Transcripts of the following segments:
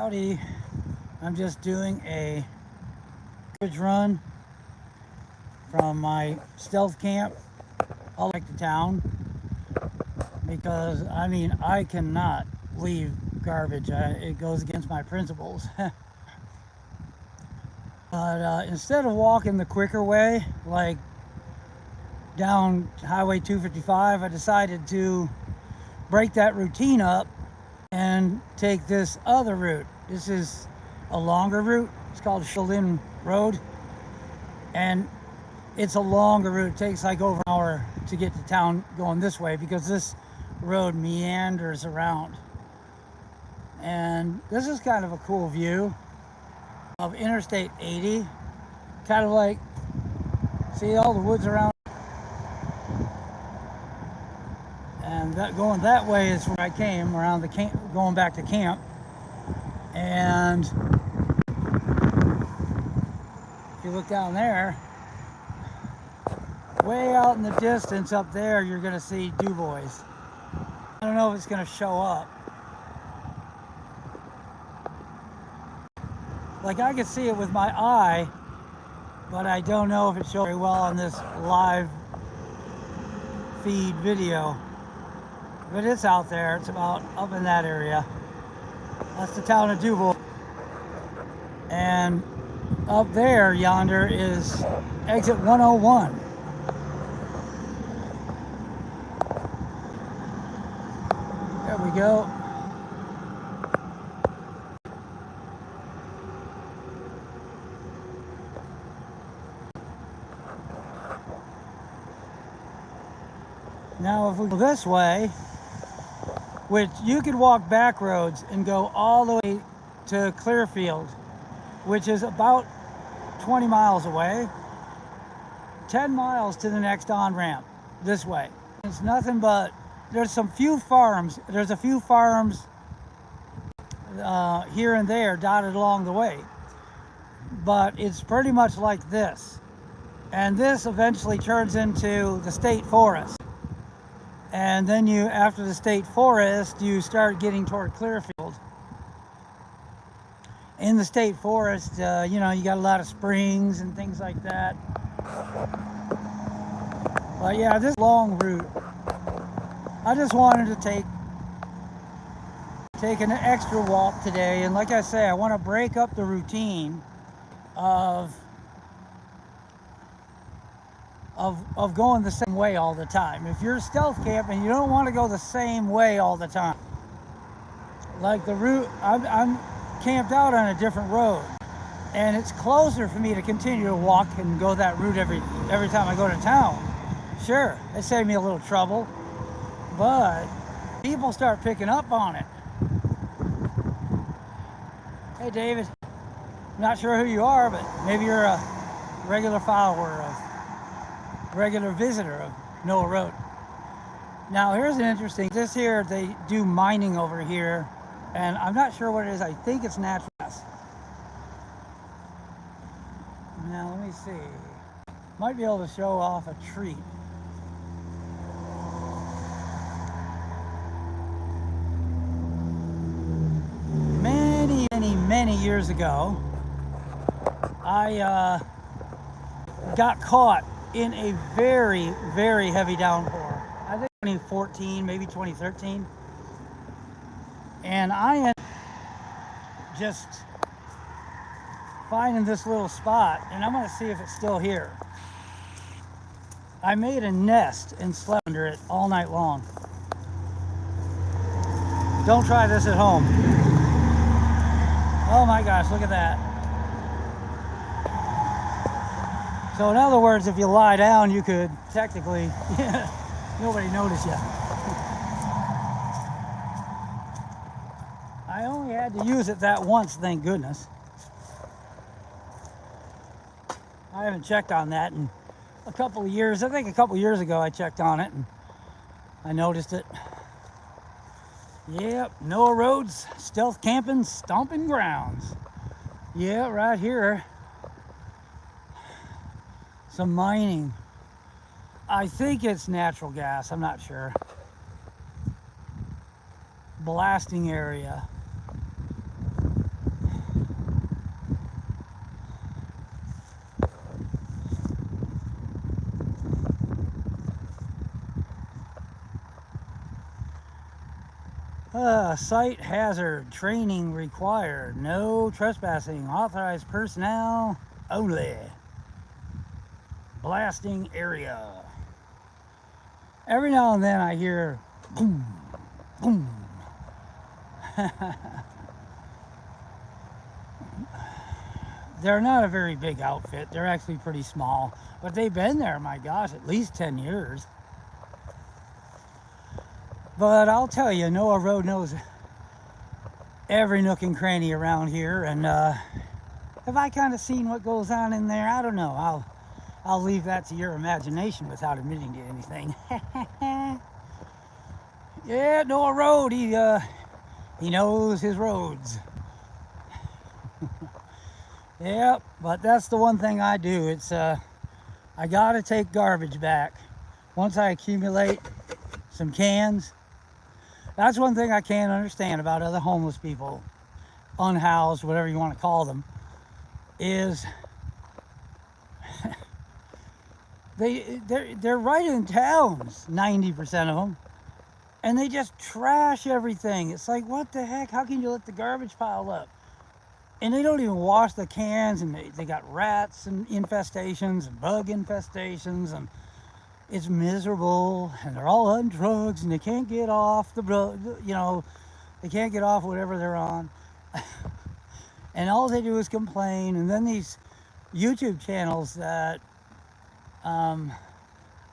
Howdy, I'm just doing a bridge run from my stealth camp all back to town because I cannot leave garbage. It goes against my principles. But instead of walking the quicker way, like down Highway 255, I decided to break that routine up and take this other route. This is a longer route. It's called Sheldon Road, and it's a longer route. It takes like over an hour to get to town going this way because this road meanders around. And this is kind of a cool view of Interstate 80. Kind of like, see all the woods around? And that, going that way is where I came, around the camp, going back to camp. And if you look down there, way out in the distance up there, you're gonna see DuBois. I don't know if it's gonna show up. Like I can see it with my eye, but I don't know if it shows very well on this live feed video. But it's out there, it's about up in that area. That's the town of DuBois. And up there, yonder, is exit 101. There we go. Now if we go this way, which you could walk back roads and go all the way to Clearfield, which is about 20 miles away, 10 miles to the next on-ramp this way. It's nothing but, there's some few farms, there's a few farms here and there dotted along the way, but it's pretty much like this. And this eventually turns into the state forest. And then you, after the state forest, you start getting toward Clearfield. In the state forest, you know, you got a lot of springs and things like that. But yeah, this long route, I just wanted to take an extra walk today. And like I say, I want to break up the routine of going the same way all the time. If you're stealth camping, you don't want to go the same way all the time. Like the route, I'm camped out on a different road, and it's closer for me to continue to walk and go that route every time I go to town. Sure, it saved me a little trouble, but people start picking up on it. Hey David, I'm not sure who you are, but maybe you're a regular visitor of Noah Road. Now here's an interesting, this here, they do mining over here, and I'm not sure what it is. I think it's natural gas. Now let me see, might be able to show off a tree. Many years ago, I got caught in a very, very heavy downpour. I think 2014, maybe 2013. And I ended up just finding this little spot, and I'm gonna see if it's still here. I made a nest and slept under it all night long. Don't try this at home. Oh my gosh, look at that. So in other words, if you lie down, you could technically, nobody noticed you. I only had to use it that once, thank goodness. I haven't checked on that in a couple of years. I think a couple of years ago I checked on it and I noticed it. Yep, Noah Road's stealth camping stomping grounds. Yeah, right here. Some mining. I think it's natural gas, I'm not sure. Blasting area. Site hazard training required. No trespassing. Authorized personnel only. Blasting area. Every now and then I hear boom, boom. They're not a very big outfit. They're actually pretty small. But they've been there, my gosh, at least 10 years. But I'll tell you, Noah Road knows every nook and cranny around here. And have I kind of seen what goes on in there? I don't know. I'll leave that to your imagination without admitting to anything. Yeah, Noah Road, he knows his roads. Yep, but that's the one thing I do. It's I gotta take garbage back. Once I accumulate some cans, that's one thing I can't understand about other homeless people, unhoused, whatever you want to call them, is they're right in towns, 90% of them, and they just trash everything. It's like, what the heck? How can you let the garbage pile up? And they don't even wash the cans, and they got rats and infestations and bug infestations, and it's miserable, and they're all on drugs, and they can't get off they can't get off whatever they're on. And all they do is complain. And then these YouTube channels that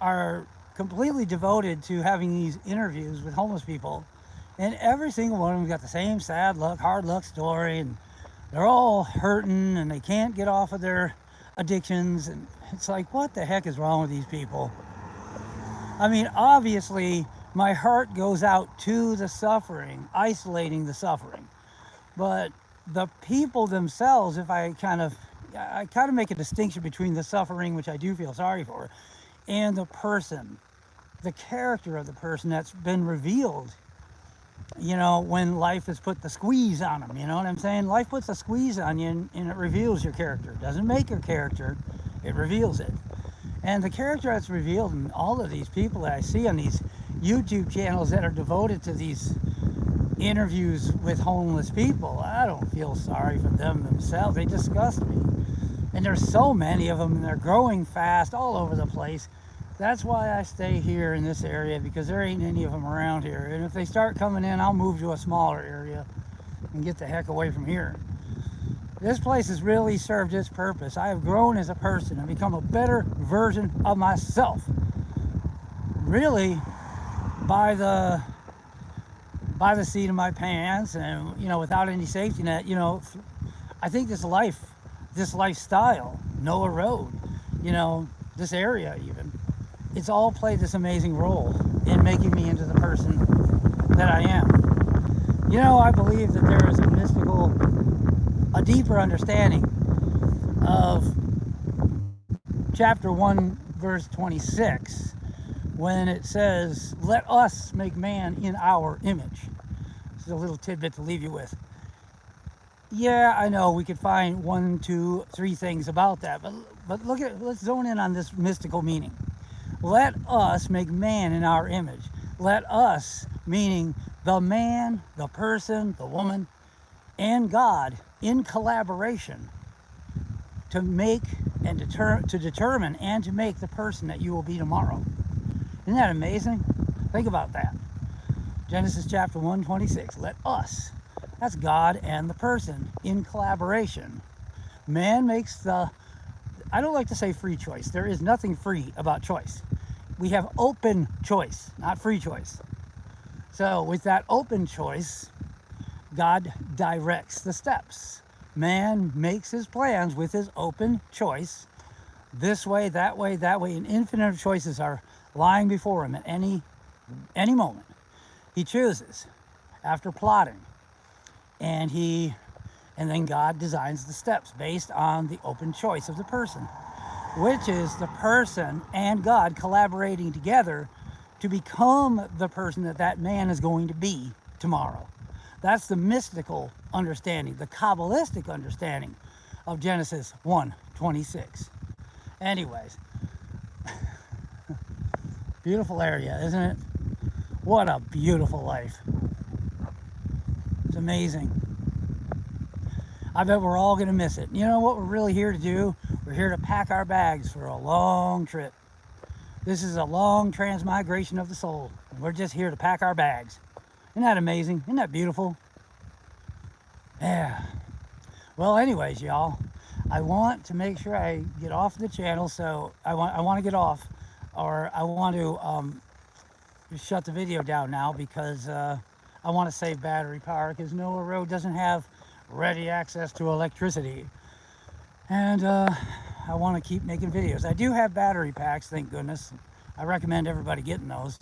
are completely devoted to having these interviews with homeless people, and every single one of them got the same sad luck, hard luck story, and they're all hurting and they can't get off of their addictions. And it's like, what the heck is wrong with these people? I mean, obviously my heart goes out to the suffering, isolating the suffering, but the people themselves, if I kind of make a distinction between the suffering, which I do feel sorry for, and the person, the character of the person that's been revealed, when life has put the squeeze on them. You know what I'm saying? Life puts a squeeze on you, and it reveals your character. It doesn't make your character, it reveals it. And the character that's revealed in all of these people that I see on these YouTube channels that are devoted to these interviews with homeless people, I don't feel sorry for them themselves. They disgust me. And there's so many of them, and they're growing fast all over the place. That's why I stay here in this area, because there ain't any of them around here. And if they start coming in, I'll move to a smaller area and get the heck away from here. This place has really served its purpose. I have grown as a person and become a better version of myself. Really, by the seat of my pants, and without any safety net. I think this lifestyle, Noah Road, this area even, it's all played this amazing role in making me into the person that I am. I believe that there is a deeper understanding of chapter 1, verse 26, when it says, "Let us make man in our image." This is a little tidbit to leave you with. Yeah, I know we could find 1, 2, 3 things about that, but let's zone in on this mystical meaning. Let us make man in our image. Let us, meaning the man, the person, the woman, and God in collaboration to make and determine and to make the person that you will be tomorrow. Isn't that amazing? Think about that. Genesis chapter 1:26. Let us. That's God and the person in collaboration. Man makes I don't like to say free choice. There is nothing free about choice. We have open choice, not free choice. So with that open choice, God directs the steps. Man makes his plans with his open choice. This way, that way, that way, and infinite choices are lying before him at any moment. He chooses after plotting, and then God designs the steps based on the open choice of the person, which is the person and God collaborating together to become the person that man is going to be tomorrow. That's the mystical understanding, the Kabbalistic understanding of Genesis 1:26. Anyways, beautiful area, isn't it? What a beautiful life. It's amazing. I bet we're all going to miss it. You know what we're really here to do? We're here to pack our bags for a long trip. This is a long transmigration of the soul. And we're just here to pack our bags. Isn't that amazing? Isn't that beautiful? Yeah. Well, anyways, y'all, I want to make sure I get off the channel. So I want to get off, or I want to just shut the video down now, because I want to save battery power, because Noah Road doesn't have ready access to electricity. And I want to keep making videos. I do have battery packs, thank goodness. I recommend everybody getting those.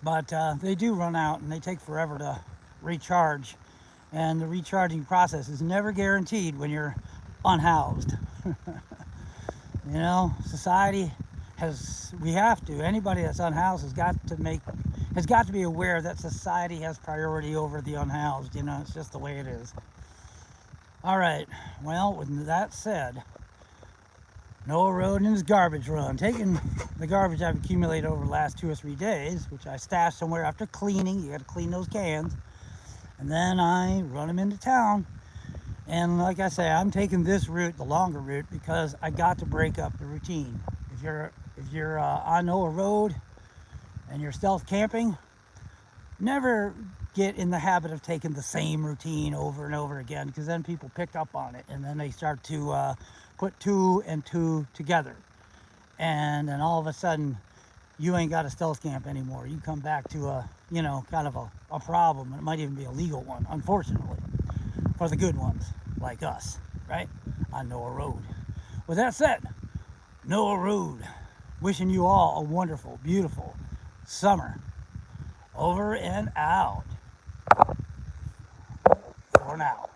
But they do run out and they take forever to recharge. And the recharging process is never guaranteed when you're unhoused. You know, society we have to, anybody that's unhoused has got to be aware that society has priority over the unhoused. You know, it's just the way it is. All right, well, with that said, Noah Road and his garbage run, taking the garbage I've accumulated over the last 2 or 3 days, which I stashed somewhere after cleaning. You got to clean those cans, and then I run them into town. And like I say, I'm taking this route, the longer route, because I got to break up the routine. If you're on Noah Road and you're stealth camping, never get in the habit of taking the same routine over and over again, because then people pick up on it and then they start to put 2 and 2 together, and then all of a sudden you ain't got a stealth camp anymore. You come back to a, you know, kind of a problem. It might even be a legal one, unfortunately, for the good ones like us, right, on Noah Road. With that said, Noah Road, wishing you all a wonderful, beautiful summer. Over and out for now.